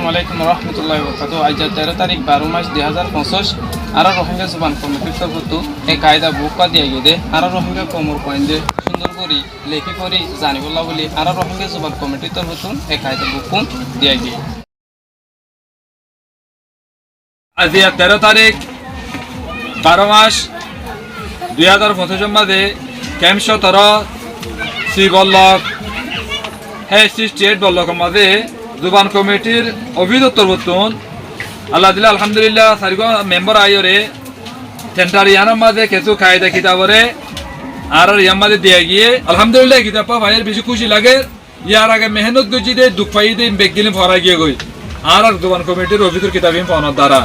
আসসালামু আলাইকুম রহমতুল্লাহি ওয়া বারাকাতুহু। আজ 13 তারিখ 12 মাস 2025 আর রোহিঙ্গা জবান কমিটির তরফতু এই কায়দা বুকা দিয়ে গিয়ে আর রোহিঙ্গা কমর পয়েন্টে সুন্দর করে লেখি করে জানিবলা বলি আর রোহিঙ্গা জবান কমিটির তরফতু এই কায়দা বুকুন দিয়ে গিয়ে আজ 13 তারিখ 12 মাস 2025 মাঝে ক্যাম্প 17 সি বল্লক হ্যাঁ 68 বল্লকের মাঝে জুবান কমিটির অভিযোগ বর্তমান আল্লাহ দিল্লা আলহামদুলিল্লাহ সারিগ মেম্বার আইরে সেন্টার ইয়ানোর মাঝে কিছু কায়দা কিতাবরে আর ইয়ার মাঝে দিয়ে গিয়ে আলহামদুলিল্লাহ কিতাব ভাইয়ের বেশি খুশি লাগে। ইয়ার আগে মেহনত গজি দে দুঃখ পাই দে বেগিলে ভরা গিয়ে গই আর জুবান কমিটির অভিযোগ কিতাব পাওয়ার দ্বারা